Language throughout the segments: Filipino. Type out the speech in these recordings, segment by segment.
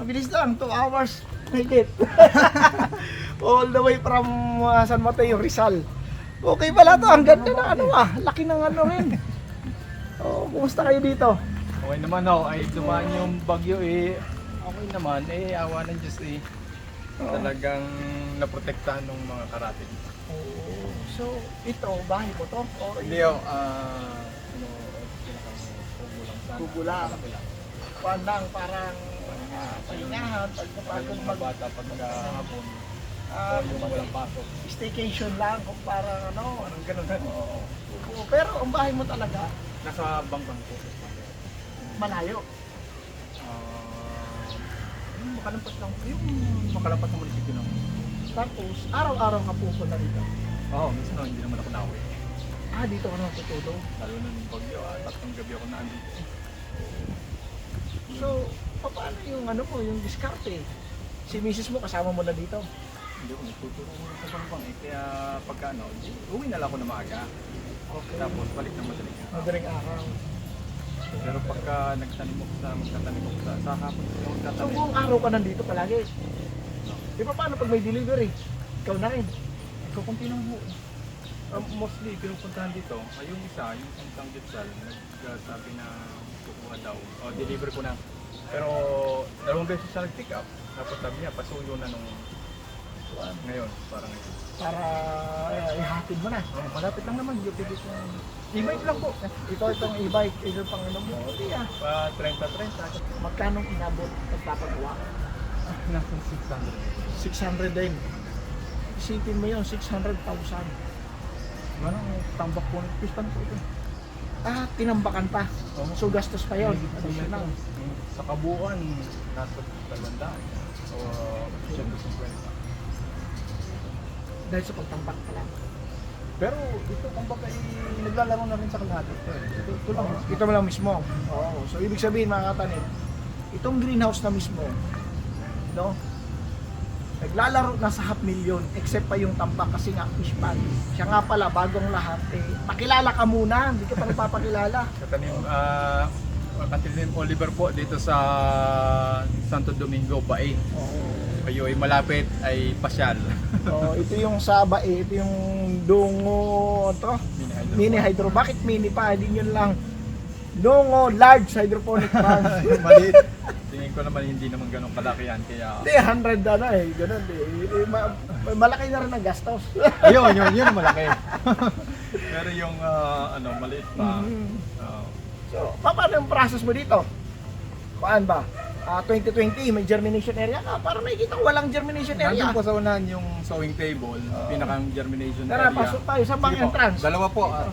Mabilis lang, 2 hours. Higit. All the way from San Mateo, Rizal. Okay pala to, ang ganda na ano laki ng ano rin. Oh, kumusta kayo dito? Okay naman ako, ay dumaan yung bagyo eh. Okay naman, awa ng Diyos eh. Talagang naprotektahan ng mga karating. Oh, so ito, bahay mo to? O Hindi ako, kubo lang sana. Kubo lang. Malaki lang. Pandang parang pahingahan, pagkapagod Mga bata pagka hapon, yung walang pasok. staycation lang kung parang ano, Parang ganun na. kubo. Pero ang bahay mo talaga, Nasa bangkang po. malayo. Yung makalampas lang, yung makalampas ng munisipyo lang. Tapos, araw-araw ka pupunta dito. Oo, minsan hindi naman ako nauwi. Dito ka naman tutulog. Lalo na ng bagyo, tatlong gabi ako naandito. So, paano yung ano mo, yung diskarte? Si misis mo kasama mo na dito. Hindi ako nagtuturo sa bangkang eh. Kaya pagka ano, uwi na lang ako na maaga. Okay. Tapos balik ng madaling araw. Madaling araw. Pero pagka magtatanim ako sa hapon ko yung So, magtatanim. buong araw ka nandito palagi. Di ba paano pag may delivery? Ikaw na rin. Kukunti lang po. Mostly, pinupuntahan dito, ay yung isa, yung isang Gitsal, nagsabi na kukuha daw. O, deliver ko na. Pero, 2 beses siya nag-pick up. Tapos sabi niya, pasuyo na nung ngayon, parang ngayon. Para ihatid mo na. Oh, malapit lang naman, yung bibig ko. E-bike lang po. Itong e-bike, ito pang ano mo. Hindi Pa 30-30. Magkano inabot pagpapagawa? Nasa 600. 600 din. Isipin mo yun, 600,000. Manang tambak po ng pistan po ito. Tinambakan pa. So gastos pa yun. Additional. Sa kabuuan, nasa 200. O 150. Dahil sa pagtambak pa lang. Pero ito kumbaga naglalaro na rin sa kalahati. Ito lang. Ito mo lang mismo. Oo. So ibig sabihin mga katanim, itong greenhouse na mismo, no? Naglalaro na sa 500,000 except pa yung tambak kasi nga fish pond. Siya nga pala bagong lahat pakilala ka muna, hindi ka pa nagpapakilala. Katanim, Katanim Oliver po dito sa Santo Domingo, Bae. Oo. Kayo ay malapit ay pasyal. Ito yung sa Bae, ito yung Dungo to. Mini hydro. Bakit mini pa? Hindi yun lang. Dungo large hydroponic farm. Maliit. Tingin ko naman hindi naman ganun kalaki yan kaya Hindi, 100 ano ganun malaki na rin ang gastos. ayun ang malaki. Pero yung maliit pa. So, paano yung process mo dito? Paan ba? 2020, may germination area ka. Para nakikita ko walang germination area. Nandun po sa unahan yung sowing table, pinakang germination Tara, area. pasok tayo sa bang Sige po, entrance. Dalawa po at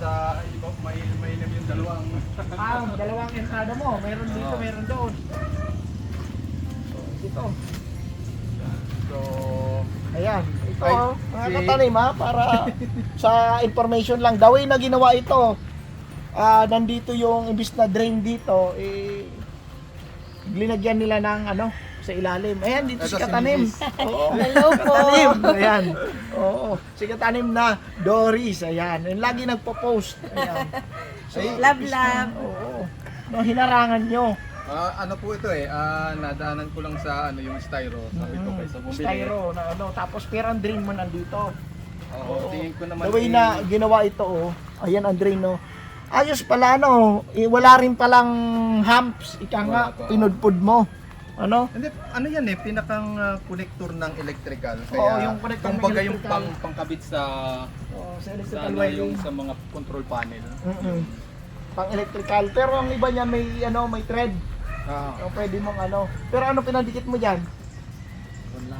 may yung dalawang. Dalawang entrada mo. Meron dito, meron doon. Ito. So, Ayan. Ito, Ay, mga si- katanim para sa information lang. The way na ginawa ito, nandito yung imbis na drain dito, linagyan nila ng sa ilalim. Ayan, dito Ito si si Katanim. Mrs. Oo. Hello po. Katanim. Ayan. Oo. Si Katanim na Doris. Ayan. Yung lagi nagpo-post. Ayan. So, Love, imbis love. na- Oo. No, hinarangan nyo. ano po ito nadaanan ko lang sa yung styro. Sabi ko kaysa bumili. Styro na tapos pero ang drain mo nandito. Oo, tingin ko naman. The way na ginawa ito, ayan ang drain, no. Ayos pala, wala rin palang humps, ika nga, Wala po. pinudpud mo. Ano? Hindi, yan pinakang connector ng electrical. Oo, yung connector ng kumbaga yung electrical. pangkabit sa Sa sa electrical yung wiring. sa mga control panel. Pang electrical. Pero ang iba niyan may thread. Ah, So, pwede mong Pero ano pinadikit mo diyan? wala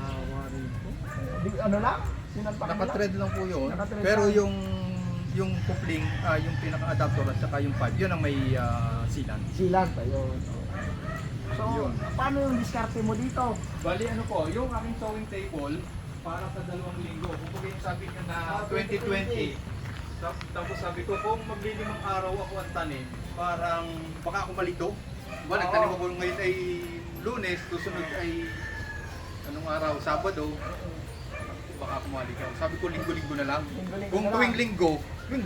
rin po. Ano lang? Sinalpak mo lang? Naka-thread lang po yun. Naka-thread Pero lang. yung coupling, yung pinaka-adapter at saka yung pad, yun ang may sealant. Silant, ayun. So, Yun. paano yung diskarte mo dito? Bali ano po, yung aking sewing table para sa 2 linggo. Kung yung sabi niya na 2020. Tapos sabi ko, kung maglilimang araw ako ang tanim, parang baka ako malito. Oo. Nagtanim ako ngayon ay Lunes, susunod ay anong araw, Sabado. Baka kumalik ako. Sabi ko linggo-linggo na lang. Linggo-linggo Kung na lang. tuwing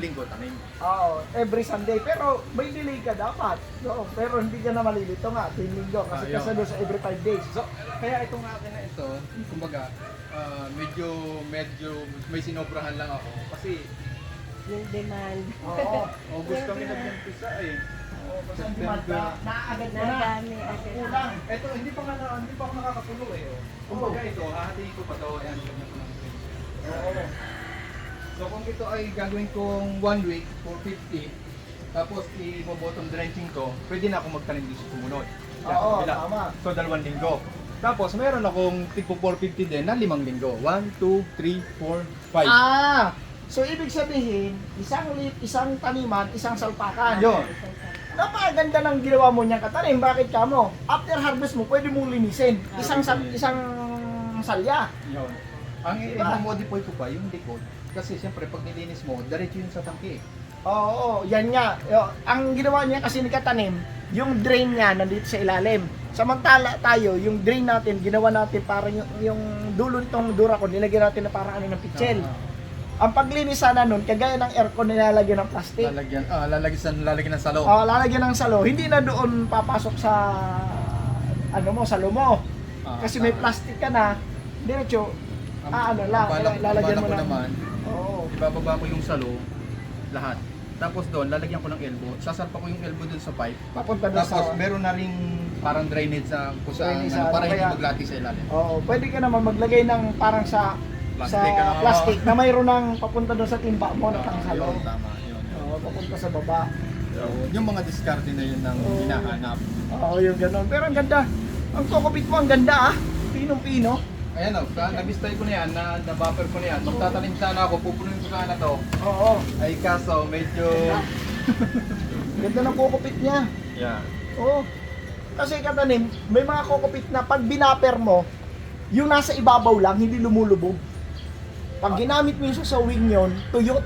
linggo tanim. Oo, every Sunday. Pero may delay ka dapat. No? Pero hindi ka na malilito nga, tuwing linggo. Kasi Ayun. kasalo sa every 5 days. So, kaya itong akin na ito, kumbaga, medyo may sinobrahan lang ako. Kasi Yung demand. Oo. August kami nag-umpisa eh. Oo, kasi ang demand na, naaagad mo na. Nadami agad. Kulang. Ito, hindi pa ako nakakapuno eh. Oh. Kumbaga ito, hahatiin ko pa to. Ayan, yun ako ng Oo. So kung ito ay gagawin kong 1 week for 50, tapos i-bottom drenching ko, pwede na ako magtanim dito sa sumunod. Yan, Oo, kabila. tama. So 2 linggo. Tapos meron akong tipo 450 din na 5 linggo. 1, 2, 3, 4, 5. Ah! So, ibig sabihin, isang taniman, isang salpakan. Yun. Napakaganda ng ginawa mo niyang katanim. Bakit ka mo? After harvest mo, pwede mong linisin. Isang salya. Yun. Ang Diba? i-modify ko pa yung likod. Kasi siyempre pag nilinis mo, diretso yun sa tangke. Oo, yan nga. Ang ginawa niya kasi ni katanim, yung drain niya nandito sa ilalim. Samantala tayo, yung drain natin, ginawa natin parang yung dulo nitong Duracon, nilagyan natin na parang ano ng pitchel. Ang paglinis sana nun, kagaya ng aircon, nilalagyan ng plastic. Lalagyan ng salo. Lalagyan ng salo, hindi na doon papasok sa salo mo. Kasi may plastic ka na, diretso, lalagyan mo ko ng... naman, Oo. ibababa ko yung salo, lahat. Tapos doon, lalagyan ko ng elbow. Sasalpa ko yung elbow doon sa pipe. Papunta doon Tapos sa... meron na ring parang drainage sa kung saan, Drainage sa para ano, hindi kaya- maglati sa ilalim. Oo, pwede ka naman maglagay ng parang sa Plastic, plastic na mayroon ng papunta doon sa timba mo na pang salo. Yun, tama. Yun. Oo, papunta sa baba. So, yung mga diskarte na yun ang Oo. hinahanap. Oo, yung gano'n. Pero ang ganda. Ang kokopit mo, ang ganda ah. Pinong-pino. Ayan o, nabistay ko na yan, na-buffer ko na yan. Magtatanim sana ako, pupunuin ko sana to. Oo. Ay kaso, medyo... Ganda ng kokopit niya. Yeah. Oo. Kasi katanim, may mga kokopit na pag binaper mo, yung nasa ibabaw lang, hindi lumulubog. Pag ginamit mo yung sa sawing yun, tuyot.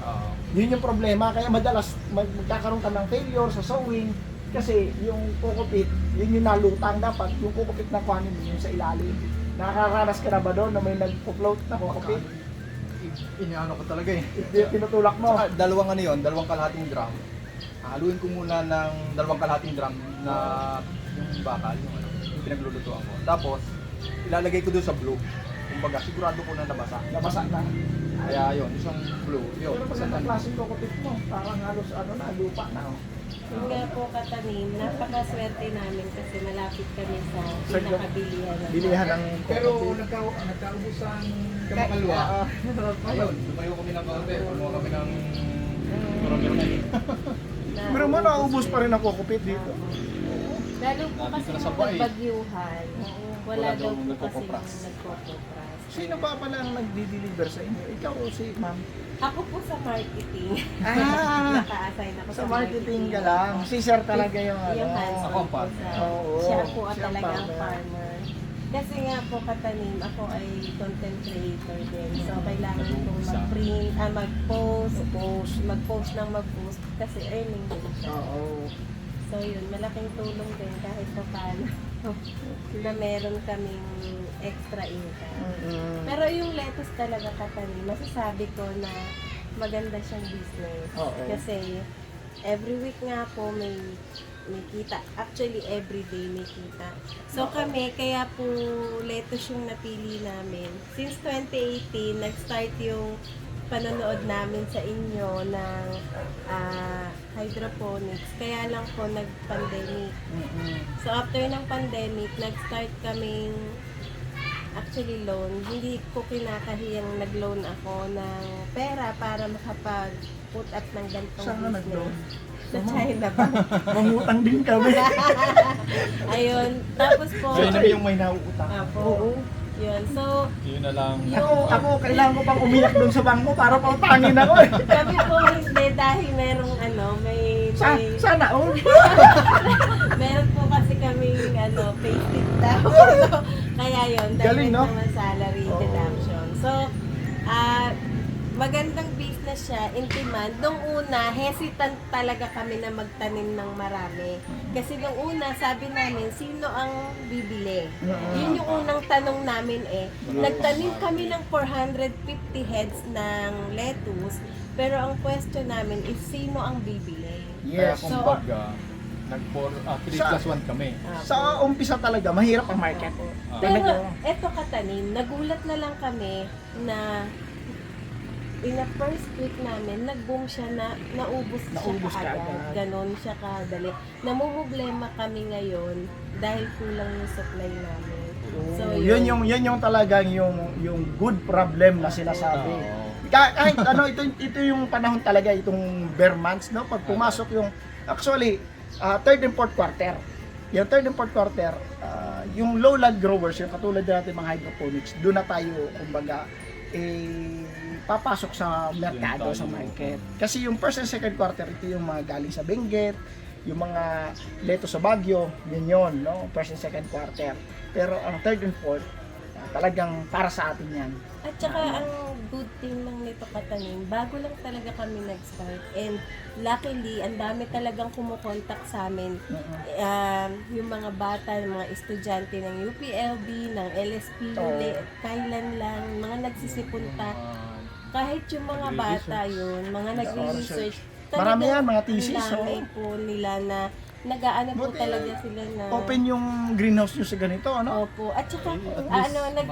Oo. Yun yung problema. Kaya madalas magkakaroon ka ng failure sa sewing kasi yung kokopit, yun yung nalutang dapat. Yung kokopit na kuhanin mo yung sa ilalim. Nakakaranas ka na ba doon na may nag-float na kokopit? Iniano ko talaga eh. Tinutulak mo. Saka, dalawang ano yun, 2 kalahating drum. Haluin ko muna ng 2 kalahating drum na yung bakal, yung pinaglulutuan ko. Tapos, ilalagay ko doon sa blue. Kumbaga, sigurado ko na nabasa. Nabasa na. Kaya yun, isang blue. Yun, Pero isang magandang klaseng kokopit mo. Parang halos lupa na. Oh. Yung nga po katanim, napakaswerte namin kasi malapit kami sa Sa pinakabilihan. Bilihan ng Pero kokopit. nagkaubusan kamakalwa. Ah, Ayun, lumayo kami ng kaunti. Kumuha kami ng marami. Pero mo naubos pa rin ang kokopit dito. Lalo po Dami kasi ko na sa nung bahay. nagbagyuhan, wala Wala daw daw po kasi nagkokopras. yung nagkokopras. Sino ba pala ang nagdi-deliver sa inyo? Ikaw o si ma'am? Ako po sa marketing. Ah! Naka-assign ako Sa marketing ka lang. Si sir talaga yung Yung hands Ako ang po partner. sa- Oo, Siya po siya ang talaga ang partner. farmer. Kasi nga po katanim, ako ay content creator din. So kailangan kong mag-print, mag-post ng mag-post kasi earning din siya. Oo. So yun, malaking tulong din kahit pa paano na meron kaming extra income. Mm-mm. Pero yung lettuce talaga katanim, masasabi ko na maganda siyang business. Oo. Kasi every week nga po may kita. Actually, every day may kita. So kami, kaya po lettuce yung napili namin. Since 2018, nag-start yung panonood namin sa inyo ng hydroponics. Kaya lang po nag-pandemic. Mm-mm. So after ng pandemic, nag-start kaming actually loan. Hindi ko kinakahiyang nag-loan ako ng pera para makapag-put up ng ganitong Saan ka nag-loan? Sa China ba? Mangutang din kami. Ayun. Tapos po, So, yun na yung may nauutang. Apo. Yun. So, Yun na lang. Ako, kailangan ko pang umiyak doon sa bangko para pautangin ako eh. kami po hindi dahil merong Sana all. meron po kasi kaming payslip daw. So, kaya yun, Galing, direct no? naman salary Oo. deduction. So, magandang business siya, in demand. Nung una, hesitant talaga kami na magtanim ng marami. Kasi nung una, sabi namin, sino ang bibili? Yun yung unang tanong namin eh. Nagtanim kami ng 450 heads ng lettuce, pero ang question namin is sino ang bibili? Kaya Yes. kumbaga, 3 plus 1 kami. Sa umpisa talaga, mahirap ang market. Pero eto katanim, nagulat na lang kami na in the first week namin, nag-boom siya na naubos Naubos siya kaagad. kaagad. Ganon siya kadali. Namumblema kami ngayon dahil kulang yung supply namin. So, yun yung talagang yung good problem na sinasabi. Oo. Kahit ano, ito yung panahon talaga, itong bare months, no? Pag pumasok yung, actually, third and fourth quarter. Yung third and fourth quarter, yung lowland growers, yung katulad natin mga hydroponics, doon na tayo, kumbaga, papasok sa merkado, sa market. Kasi yung first and second quarter, ito yung mga galing sa Benguet, yung mga leto sa Baguio, yun, no? First and second quarter. Pero ang third and fourth, talagang para sa atin yan. At saka ang good thing lang nito katanim, bago lang talaga kami nag-start. And luckily, ang dami talagang kumukontak sa amin. Yung mga bata, yung mga estudyante ng UPLB, ng LSP, kailan lang, mga nagsisipunta. Kahit yung mga bata yun, mga nagre-research. Marami yan, mga thesis. Dami po nila na nag-aano po Buti, talaga sila na... Open yung greenhouse nyo sa ganito, ano? Opo. At saka, At least,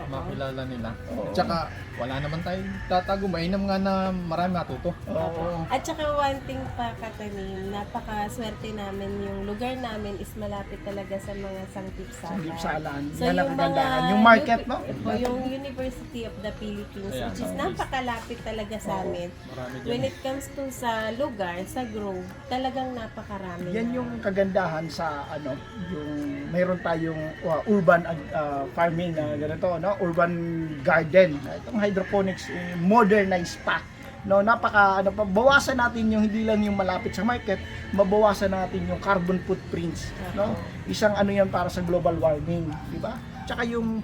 makilala nila. Tsaka, wala naman tayong tatago. Mainam nga na marami matuto. Oo. At saka one thing pa katanim, napakaswerte namin yung lugar namin is malapit talaga sa mga sangkipsalan. Gipsalan. So Yan ang yung mga kagandahan. Yung market, no? yung University of the Philippines, Ayan, which is oo. napakalapit talaga sa amin. Marami When dyan. it comes to sa lugar, sa grow, talagang napakarami. Yan na. yung kagandahan sa ano, yung mayroon tayong urban farming na ganito, no? Urban garden. Itong hydroponics modernized pa. No, napaka ano pa, bawasan natin yung hindi lang yung malapit sa market, mabawasan natin yung carbon footprints, no? Isang ano yan para sa global warming, di ba? Tsaka yung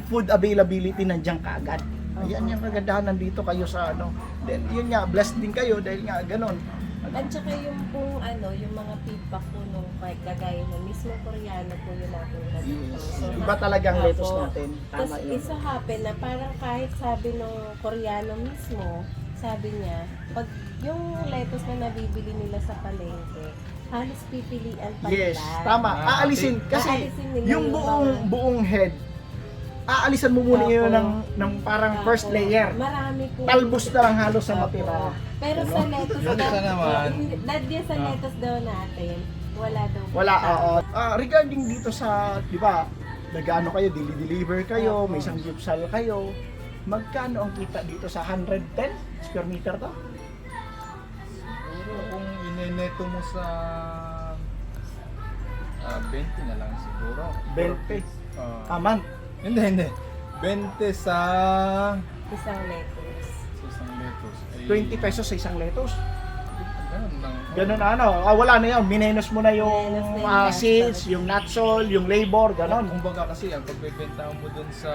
food availability nandiyan kaagad. Ayan yung kagandahan, nandito kayo sa ano. Then yun nga, blessed din kayo dahil nga ganun. At saka yung pong yung mga feedback po nung kagaya ng mismo Koreano po yung natin Iba talagang lettuce natin. Tapos Tama yun. isa happen na parang kahit sabi nung Koreano mismo, sabi niya, pag yung lettuce na nabibili nila sa palengke, halos pipilian pa Yes, nila. tama. Aalisin kasi Aalisin nila yung mga- buong head. Aalisan mo muna yun Opo. ng parang first Opo. layer. Marami po. Talbos na lang halos sa Opo. matira. Pero sa lettuce Yung isa naman. dad sa lettuce daw natin, wala daw. Wala, oo. Regarding dito sa, di ba, nag-ano kayo, deliver kayo, may isang gypsal kayo. Magkano ang kita dito sa 110 square meter to? Siguro kung ineneto mo sa 20 na lang siguro. 20. Ah, Aman. hindi. 20 sa Isang lettuce. isang lettuce. Ay, 20 pesos sa isang lettuce. Ganun lang. Ganun ano, wala na yun. Minenos mo na yung Minenos na yung seeds, yung nutsol, yung labor, ganun. Kumbaga kasi ang pagbebenta mo dun sa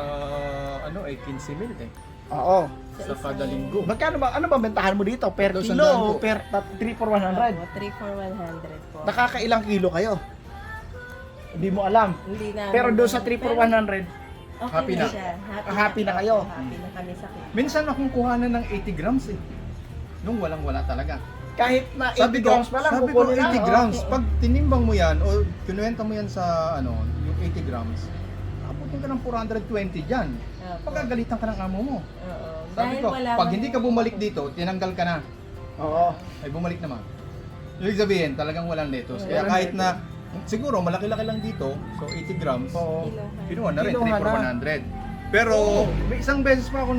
ay 15 mil eh. Oo. Sa kada linggo. Magkano ba, ano ba bentahan mo dito? Per Ito, kilo sandaan o po. per 3 for 100? 3 for 100 po. Nakakailang kilo kayo? Hindi mo alam. Hindi na. Pero doon sa 3 for 100, okay happy na. siya. Happy na kayo. Happy na kami sa kita. Minsan akong kuhanan ng 80 grams eh. Nung walang-wala talaga. kahit na 80 grams pa lang, sabi ko kukunin na, 80 oh. grams. Pag tinimbang mo yan o kinuwenta mo yan sa yung 80 grams, abutin ka ng 420 dyan. Opo. Pagkagalitan ka ng amo mo. Oo. Sabi Dahil ko, wala pag man- hindi ka bumalik dito, tinanggal ka na. Oo. Ay bumalik naman. Ibig sabihin, talagang walang lettuce. Kaya Walang kahit na, siguro malaki-laki lang dito, so 80 grams, Oo. Kiluhan. kinuha na rin, Kinuha 3 for na. 100. Pero, may isang beses pa ako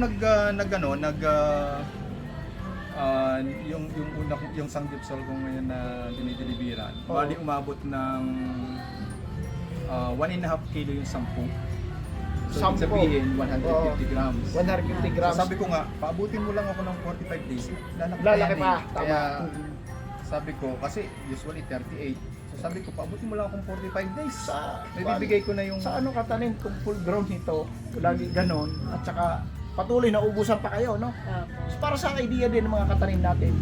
yung sanggipsal ko ngayon na dinideliveran. Oo. Bali umabot ng 1.5 kilo yung 10. So, ibig 10. sabihin, 150 grams. 150 grams. Sabi ko nga, paabutin mo lang ako ng 45 days. Lalaki yan pa. eh. Kaya, Tama. sabi ko, kasi usually 38. So sabi ko, paabutin mo lang akong 45 days. Sa, May bibigay ko na yung... sa ano katanim kung full grown nito, lagi ganon, at saka patuloy na ubusan pa kayo, no? Opo. So, para sa idea din ng mga katanim natin,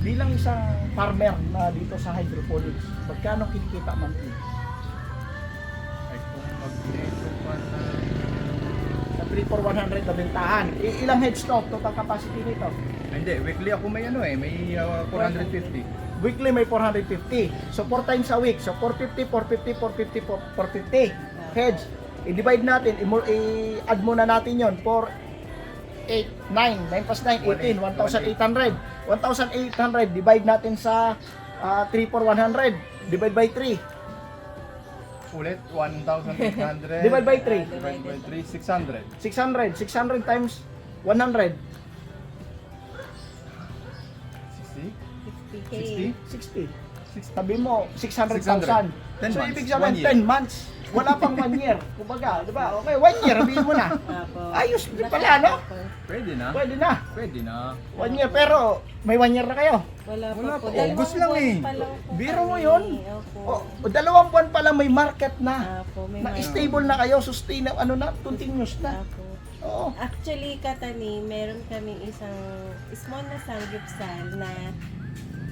bilang isang farmer na dito sa hydroponics, magkano kinikita monthly? Ay kung mag-ito pa na Sa 3 for 100 na bentahan. Ilang heads to? Total capacity nito? hindi, weekly ako may may 450. Weekly may 450. So 4 times a week. So 450, 450, 450, 450 heads. I-divide natin, i-add muna natin yon. 4, 8, 9, 9 plus 9, 18, 1,800. 1,800 divide natin sa 3 for 100. Divide by 3. Ulit, 1,800. Divide by 3. Divide by 3, 600. 600. 600 times 100. 60? 60K. 60. Sabi mo, 600,000. 10 So months. ibig sabihin, 1 year. 10 months. Wala pang 1 year. Kumbaga, di ba? Okay, 1 year, sabihin mo na. Opo. Ayos din pala, no? Pwede na. Pwede na. Pwede na. 1 year, pero may 1 year na kayo. Wala Wala pa po. pa. August lang Dalawang eh. buwan pa lang po Biro mo kami. yun? Opo. O, 2 buwan pa lang may market na. Opo, may Na market. stable na kayo, sustain na, ano na, continuous na. Opo. Oo. Actually, Katani, meron kaming isang small na sanggipsal na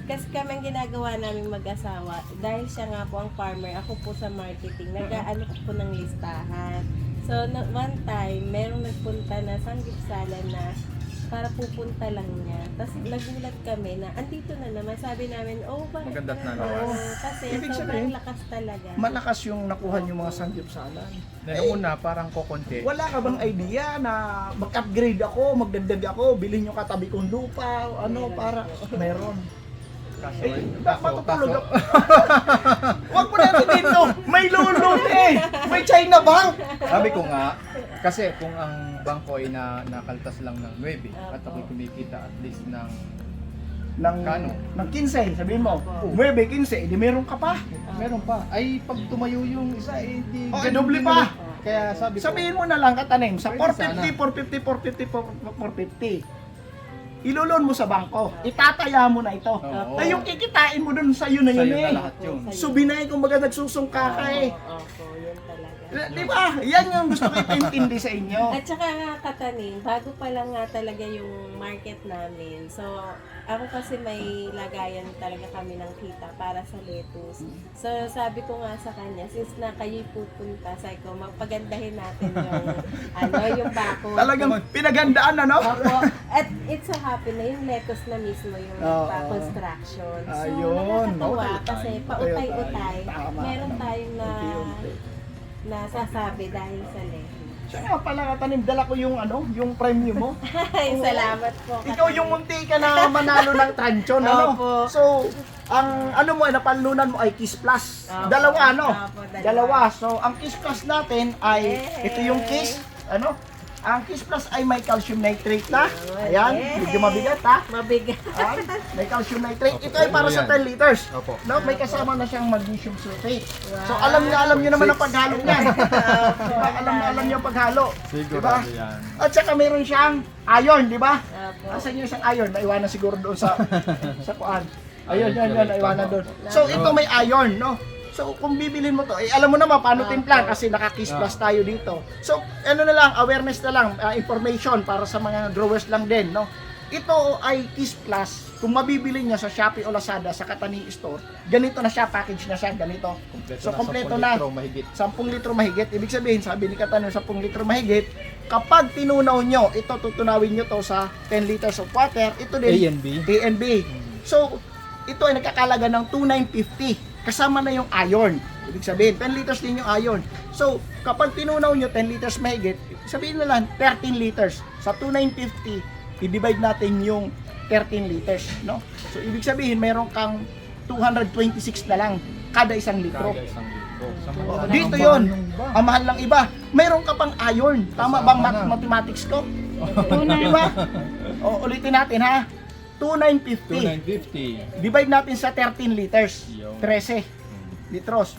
kasi kami ang ginagawa namin mag-asawa dahil siya nga po ang farmer, ako po sa marketing, nag-aano ko po ng listahan. So, one time, merong nagpunta na sanggipsalan na para pupunta lang niya. Tapos nagulat kami na andito na naman. Sabi namin, oh, bakit Maganda't na ganun? lakas. Kasi Ibig sobrang sabihin, lakas talaga. Malakas yung nakuha yung mga sanggipsalan. Noong una, parang kokonti. Wala ka bang idea na mag-upgrade ako, magdagdag ako, bilhin yung katabi kong lupa, o ano, para meron. Kaso, Matutulog ako. Huwag mo natin dito. May lulun eh. May China Bank. sabi ko nga, kasi kung ang bangko ay nakaltas lang ng 9 at ako'y kumikita at least ng Kano? Ng 15, sabihin mo. Opo. 9, 15, edi meron ka pa. meron pa. Ay, pag tumayo yung isa, eh, di Oh, ganun doble din pa. naman. Kaya sabi ko, Sabihin mo na lang katanim, sa Pwede 450, 450, 450, 450. Ilulon mo sa bangko. Itataya mo na ito. Oo. Ay, yung kikitain mo dun sa'yo na yun Sa'yo eh. na lahat yun. So binay kumbaga nagsusungka ka eh. Opo, yun talaga. Di ba? Yan yung gusto ko ipaintindi sa inyo. At saka nga Kataning, bago pa lang nga talaga yung market namin. So, ako kasi may lagayan talaga kami ng kita para sa lettuce. So, sabi ko nga sa kanya, since na kayo'y pupunta, sabi ko, magpagandahin natin yung bako. Talagang pinagandaan ano? Opo. At it's so happy na yung lettuce na mismo yung Oo. construction. So, Ayun. nakakatawa Pautay-utay. kasi pautay-utay. Tama. Meron tayong Unti-unti. nasasabi dahil sa lettuce. Siya nga pala katanim, dala ko yung ano, yung premium mo. Ay, salamat po. Ikaw yung munti ka na manalo ng transyon, ano? Opo. So, ang ano mo, napalunan mo ay Kiss Plus. Opo. Dalawa, ano? Opo, Dalawa. So, ang Kiss Plus natin ay, Yay! ito yung Kiss, ano? Ang Kiss Plus ay may calcium nitrate na. Yun. Ayan, Yay! medyo mabigat ha. Mabigat. Ayan, may calcium nitrate. Ito ay Opo, para sa yan. 10 liters. Opo. No, may kasama na siyang magnesium sulfate. So, Wow. alam niyo naman ang paghalo niyan. Opo, Diba? Alam niyo ang paghalo. Siguro Diba? yan. At saka meron siyang iron, di ba? Opo. Asan yung isang iron? Naiwanan siguro doon sa kuan. Ayun, yan, naiwanan doon. So, ito may iron, no? So, kung bibilin mo to, eh, alam mo naman paano timplan kasi naka-Kiss Plus tayo dito. So, ano na lang, awareness na lang, information para sa mga growers lang din, no? Ito ay Kiss Plus. Kung mabibili niya sa Shopee o Lazada sa Katani Store, ganito na siya, package na siya, ganito. So, kompleto 10 na. litro mahigit. 10 litro mahigit. Ibig sabihin, sabi ni Katano, 10 litro mahigit. Kapag tinunaw nyo, ito tutunawin nyo to sa 10 liters of water. Ito din, A and B. A and B. So, ito ay nagkakalaga ng 2,950. Kasama na yung iron. Ibig sabihin, 10 liters din yung iron. So, kapag tinunaw nyo 10 liters mahigit, sabihin na lang 13 liters. Sa 2,950, i-divide natin yung 13 liters, no? So, ibig sabihin, meron kang 226 na lang kada isang litro. Kada isang litro. Sa Oh, mga dito ang yon. mahal ng iba. Ang mahal lang iba. Meron ka pang iron. Tama bang Kasama na. mathematics ko? Diba? O, ulitin natin ha. 2,950. 2,950. Divide natin sa 13 liters. Yo. 13 litros.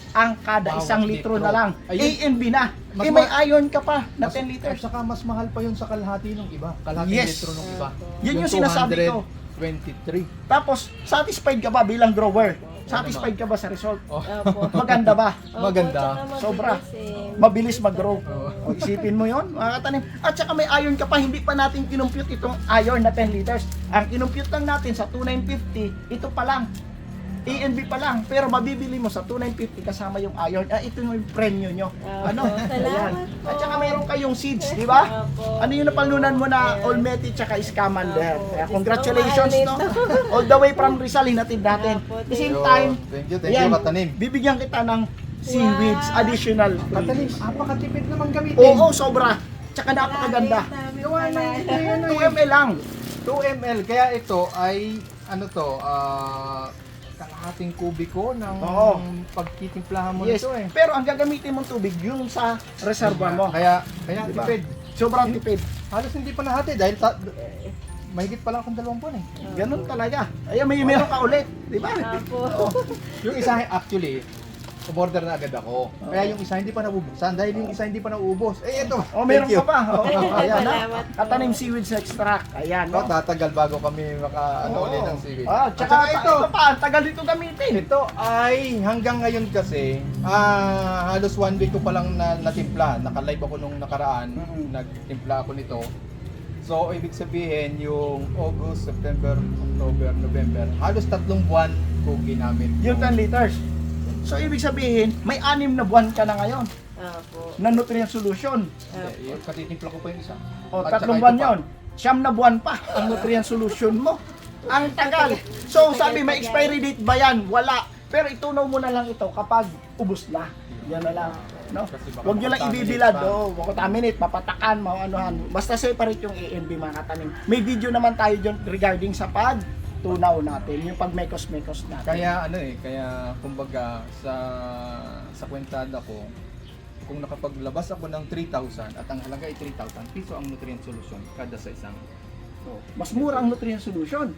Ang kada Bawat isang litro litro. na lang. Ayun. A and B na. Mas Eh may iron ka pa na 10 At liters. saka mas mahal pa yun sa kalahati ng iba. Kalahati Yes. litro ng iba. Yun yung sinasabi ko. 23. Tapos, satisfied ka ba bilang grower? Satisfied ka ba sa result? Oh. Opo. Maganda ba? Opo, Maganda. tsaka mabilis Sobra. eh. Mabilis mag-grow. Oo. O, isipin mo yon mga katanim. At saka may iron ka pa, hindi pa natin kinumpute itong iron na 10 liters. Ang kinumpute lang natin sa 2,950, ito pa lang. A&B pa lang, pero mabibili mo sa 2,950 kasama yung iron. Ito yung premyo nyo. Ano? Salamat po. At saka mayroon kayong seeds, di ba? Opo. Ano yung napalunan mo na Ayan. Olmeti tsaka Scamander. Opo. Kaya congratulations, Gusto ko no? nito. All the way from Rizal, hinatid natin. Opo, At the same Yo, time, thank you ayan, katanim. bibigyan kita ng seaweeds, Wow. additional Katanim, freebies. napakatipid naman gamitin. Oo, sobra. Tsaka napakaganda. Dami Gawa pala. ng ito yun, 2 ml lang. 2 ml, kaya ito ay ano to, kalahating kubiko ng Oo. pagtitimplahan mo Yes, nito eh. pero ang gagamitin mong tubig, yung sa reservoir mo. Kaya Diba? tipid. Sobrang tipid. Halos hindi pa nahati dahil mahigit pa lang akong 2 buwan eh. Ganun talaga. Ayan, may meron ka ulit. Di ba? Opo. Yung isa actually, umorder na agad ako. Kaya yung isa hindi pa nauubos. Dahil yung isa hindi pa nauubos. Eh ito. Oh, meron thank you. ka pa. Oh, ayan, Salamat po. Katanim seaweeds extract. Ayan, No, no? tatagal bago kami ulit ng seaweed. Ah, At tsaka saka ito pa, ang tagal dito gamitin. Ito ay hanggang ngayon kasi halos 1 week ko pa lang natimpla. Naka-live ako nung nakaraan. Nagtimpla ako nito. So, ibig sabihin yung August, September, October, November, halos 3 buwan ko ginamit. Yung 10 liters. So, ibig sabihin, may 6 na buwan ka na ngayon Opo. na nutrient solution. Hindi, yung katitimpla ko pa yung isa. O, At 3 saka buwan ito pa. yon. 9 na buwan pa ang nutrient solution mo. Ang tagal. So, sabi, may expiry date ba yan? Wala. Pero itunaw mo na lang ito kapag ubos na. Yan na lang. No? Kasi baka Huwag nyo lang makontaminate ibibilad. pa. Makontaminate, mapatakan, maanuhan. Basta separate yung A&B mga katanim. May video naman tayo dyan regarding sa tunaw natin, yung pag mekos-mekos natin. Kaya kumbaga sa kwentada ko, kung nakapaglabas ako ng 3,000 at ang halaga ay 3,000 piso ang nutrient solution kada sa isang. Mas mura ang nutrient solution.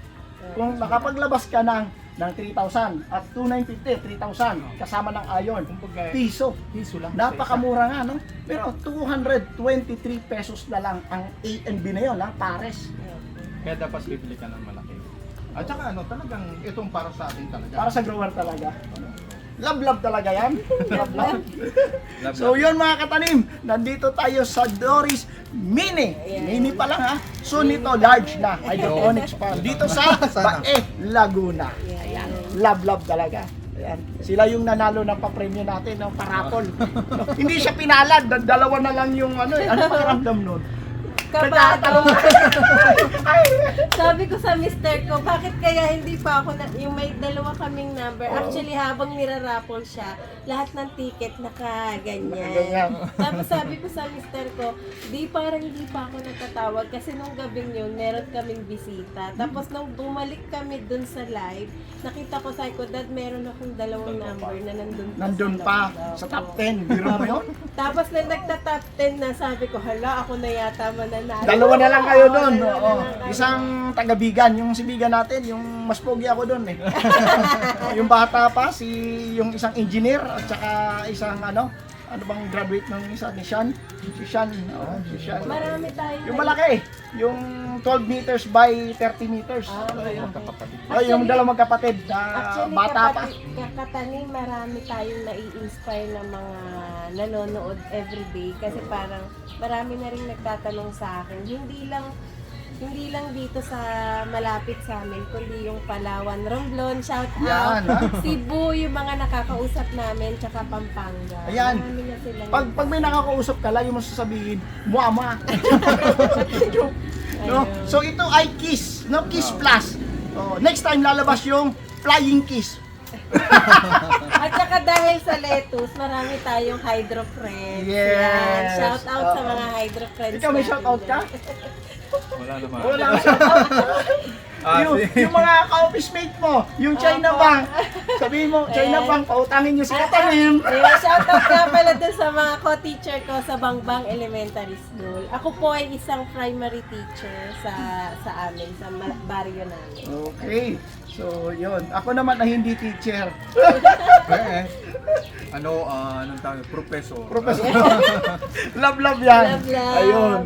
Kung nakapaglabas ka ng 3,000 at 2,950, 3,000 kasama ng iron, Kumbaga, piso. piso lang. Napakamura nga, no? Pero 223 pesos na lang ang A&B na yun, ha? Pares. Kaya dapat bibili ka ng malaki. At saka talagang itong para sa atin talaga. Para sa grower talaga. Love talaga yan. Love. Love, So yun mga katanim, nandito tayo sa Doris Mini. Ayan. Mini pa lang ha. Soon ito large na hydroponics farm. Dito sa Sana. Bae, Laguna. Ayan. Love talaga. Ayan. Sila yung nanalo ng papremyo natin, ng parapol. Hindi siya pinalad, dalawa na lang yung ano pakiramdam nun? Kabado. Ay! Sabi ko sa mister ko, bakit kaya hindi pa ako na, yung may dalawa kaming number. Actually, habang niraraffle siya, lahat ng ticket nakaganyan. Nakaganyan. Tapos sabi ko sa mister ko, parang hindi pa ako natatawag kasi nung gabing yun, meron kaming bisita. Tapos nung bumalik kami dun sa live, nakita ko sabi ko, Dad, meron akong dalawang number na Nandun pa sa top 10. Biro mo yun? Tapos na nagta-top 10 na, sabi ko, hala, ako na yata mananalo. Dalawa na lang kayo doon. Dalawa na Oo. lang kayo. Isang taga-bigan, yung si Bigan natin, yung mas pogi ako doon eh. Yung bata pa, yung isang engineer at saka isang ano bang graduate ng isa ni Sean? Si Sean. Oo, si Sean. Marami tayo. Yung malaki, yung 12 meters by 30 meters. Okay. Ay, yung dalawang magkapatid na Actually, bata pa. kakatanim, marami tayong nai-inspire ng mga nanonood everyday kasi parang marami na rin nagtatanong sa akin. Hindi lang dito sa malapit sa amin, kundi yung Palawan, Romblon, shout Yan, out. ha? Cebu, yung mga nakakausap namin, tsaka Pampanga. Ayan. Marami na silang Pag may nakakausap ka, lagi mo sasabihin, muama. No? Ayun. So ito ay Kiss, no? Kiss Plus. Oh, next time lalabas yung Flying Kiss. At saka dahil sa lettuce, marami tayong hydro friends. Yes. Yan. Shout out sa Oo. mga hydro friends. Ikaw may natin shout out ka? dyan. Wala naman. Wala kang shout out. yung mga ka-office mate mo, yung China Opo. Bank. Sabihin mo, China Ayan. Bank, pautangin nyo si Katanim. Ayun, shoutout nga pala dun sa mga co-teacher ko sa Bangbang Elementary School. Ako po ay isang primary teacher sa amin, sa baryo namin. Okay. So, yun. Ako naman na hindi teacher. Anong tawag? Professor. Professor. Love yan. Love. Ayun.